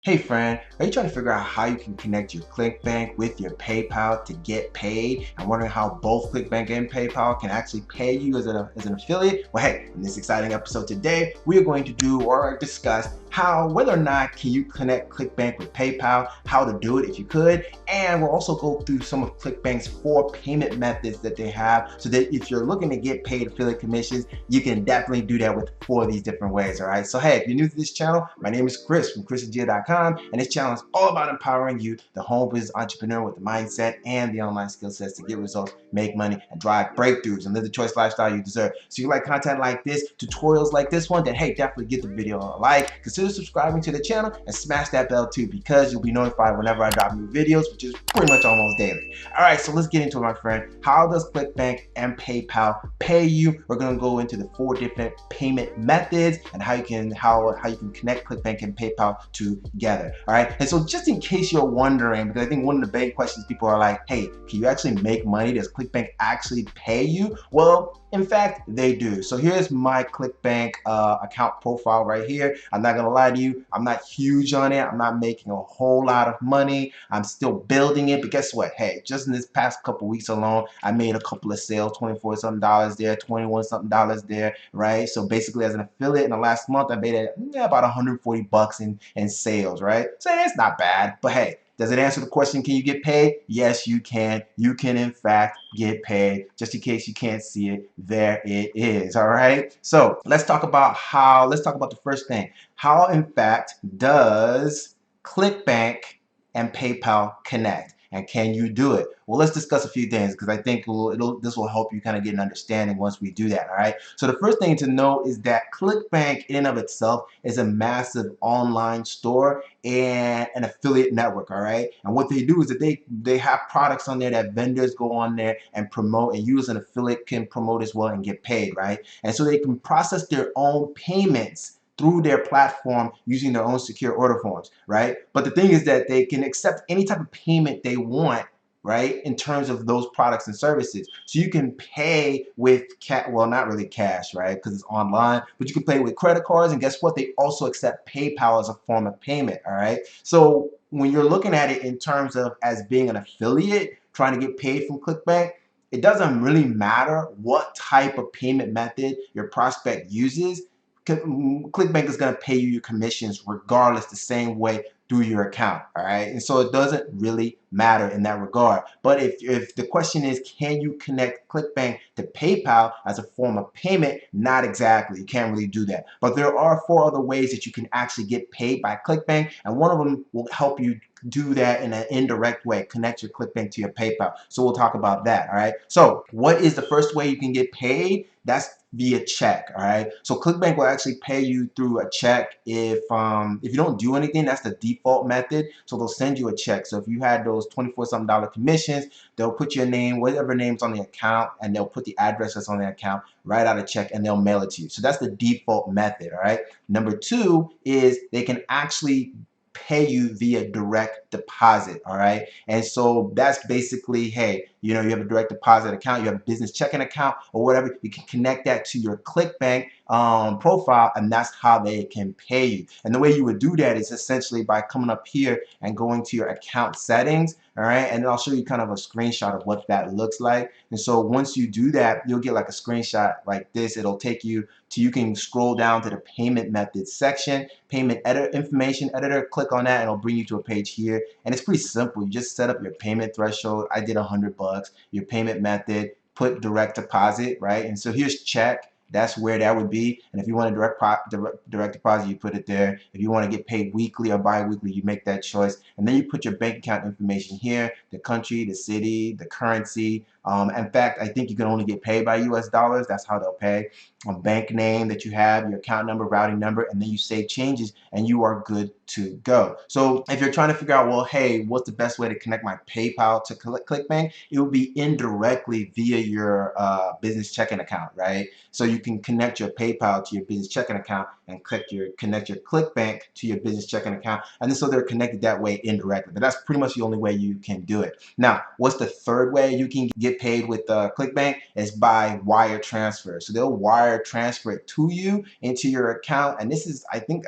Hey friend, are you trying to figure out how you can connect your ClickBank with your PayPal to get paid and wondering how both ClickBank and PayPal can actually pay you as an affiliate? Well, hey, in this exciting episode today, we are going to do or discuss whether or not can you connect ClickBank with PayPal, how to do it if you could, and we'll also go through some of ClickBank's 4 payment methods that they have so that if you're looking to get paid affiliate commissions, you can definitely do that with 4 of these different ways, all right? So hey, if you're new to this channel, my name is Chris from chrisandjigha.com. And this channel is all about empowering you, the home business entrepreneur with the mindset and the online skill sets to get results, make money, and drive breakthroughs and live the choice lifestyle you deserve. So you like content like this, tutorials like this one, then hey, definitely give the video a like, consider subscribing to the channel, and smash that bell too, because you'll be notified whenever I drop new videos, which is pretty much almost daily. All right, so let's get into it, my friend. How does ClickBank and PayPal pay you? We're gonna go into the 4 different payment methods and how you can connect ClickBank and PayPal together. All right, and so just in case you're wondering, because I think one of the big questions people are like, hey, can you actually make money? Does ClickBank actually pay you? Well, in fact, they do. So here's my ClickBank account profile right here. I'm not gonna lie to you, I'm not huge on it. I'm not making a whole lot of money. I'm still building it, but guess what? Hey, just in this past couple weeks alone, I made a couple of sales, 24 something dollars there, 21 something dollars there, right? So basically as an affiliate in the last month, I made about 140 bucks in sales, right? So it's not bad, but hey, does it answer the question, can you get paid? Yes, you can. You can, in fact, get paid. Just in case you can't see it, there it is, all right? So let's talk about the first thing. How, in fact, does ClickBank and PayPal connect? And can you do it? Well, let's discuss a few things because I think this will help you kind of get an understanding once we do that, all right? So the first thing to know is that ClickBank in and of itself is a massive online store and an affiliate network, all right? And what they do is that they have products on there that vendors go on there and promote, and you as an affiliate can promote as well and get paid, right? And so they can process their own payments through their platform using their own secure order forms, right? But the thing is that they can accept any type of payment they want, right, in terms of those products and services. So you can pay with well, not really cash, right, because it's online, but you can pay with credit cards, and guess what? They also accept PayPal as a form of payment, all right? So when you're looking at it in terms of as being an affiliate trying to get paid from ClickBank, it doesn't really matter what type of payment method your prospect uses. ClickBank is going to pay you your commissions regardless the same way through your account, all right? And so it doesn't really matter in that regard. But if the question is, can you connect ClickBank to PayPal as a form of payment? Not exactly. You can't really do that. But there are 4 other ways that you can actually get paid by ClickBank, and one of them will help you do that in an indirect way, connect your ClickBank to your PayPal. So we'll talk about that, all right? So what is the first way you can get paid? That's via check, all right? So ClickBank will actually pay you through a check if you don't do anything. That's the default method. So they'll send you a check. So if you had those 24 something dollar commissions, they'll put your name, whatever name's on the account, and they'll put the address that's on the account, write out a check, and they'll mail it to you. So that's the default method, all right? Number 2 is they can actually pay you via direct deposit, all right? And so that's basically, hey, you know, you have a direct deposit account, you have a business checking account or whatever, you can connect that to your ClickBank profile, and that's how they can pay you. And the way you would do that is essentially by coming up here and going to your account settings, all right? And I'll show you kind of a screenshot of what that looks like. And so once you do that, you'll get like a screenshot like this. It'll take you to, you can scroll down to the payment methods section, payment edit information editor, click on that, and it'll bring you to a page here. And it's pretty simple. You just set up your payment threshold. I did $100, your payment method, put direct deposit, right? And so here's check. That's where that would be. And if you want a direct deposit, you put it there. If you want to get paid weekly or bi-weekly, you make that choice. And then you put your bank account information here, the country, the city, the currency. In fact, I think you can only get paid by US dollars. That's how they'll pay. A bank name that you have, your account number, routing number, and then you save changes and you are good to go. So if you're trying to figure out, well, hey, what's the best way to connect my PayPal to ClickBank? It would be indirectly via your business checking account, right? So you can connect your PayPal to your business checking account and connect your ClickBank to your business checking account. And then so they're connected that way indirectly. But that's pretty much the only way you can do it. Now, what's the third way you can get paid with ClickBank? Is by wire transfer. So they'll wire transfer it to you into your account. And this is, I think,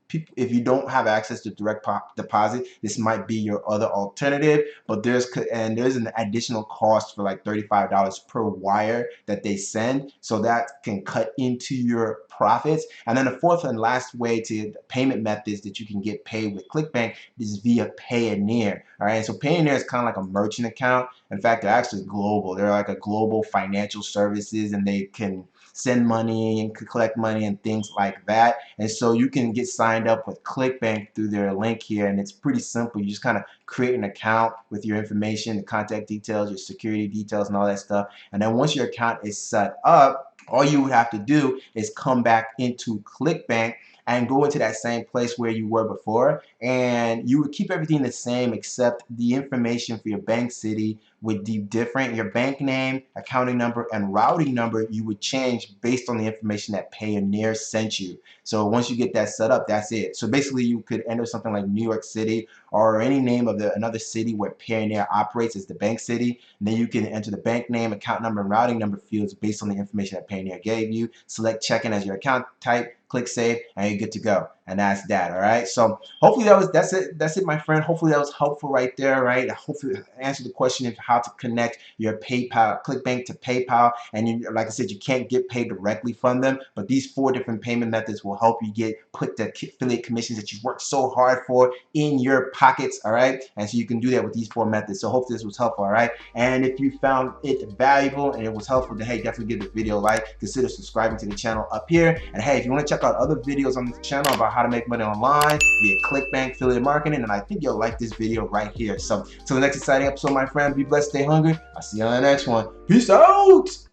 people, if you don't have access to direct deposit, this might be your other alternative. But there's an additional cost for like $35 per wire that they send, so that can cut into your profits. And then the fourth and last way to payment methods that you can get paid with ClickBank is via Payoneer. All right, so Payoneer is kind of like a merchant account. In fact, they're actually global. They're like a global financial services, and they can send money and collect money and things like that. And so you can get signed up with ClickBank through their link here, and it's pretty simple. You just kind of create an account with your information, the contact details, your security details, and all that stuff. And then once your account is set up, all you would have to do is come back into ClickBank and go into that same place where you were before, and you would keep everything the same except the information for your bank city would be different. Your bank name, accounting number, and routing number you would change based on the information that Payoneer sent you. So once you get that set up, that's it. So basically you could enter something like New York City or any name of another city where Payoneer operates as the bank city, and then you can enter the bank name, account number, and routing number fields based on the information that Payoneer gave you. Select checking as your account type, click save, and you're good to go. And that's that. All right, so hopefully that's it, my friend. Hopefully that was helpful right there. Right, hopefully I answered the question of how to connect your PayPal, ClickBank to PayPal. And you, like I said, you can't get paid directly from them, but these 4 different payment methods will help you put the affiliate commissions that you worked so hard for in your pockets. All right, and so you can do that with these 4 methods. So hopefully this was helpful. All right, and if you found it valuable and it was helpful, then hey, definitely give the video a like. Consider subscribing to the channel up here. And hey, if you want to check out other videos on this channel about how to make money online via ClickBank affiliate marketing, and I think you'll like this video right here. So till the next exciting episode, my friend, be blessed, stay hungry. I'll see you on the next one. Peace out.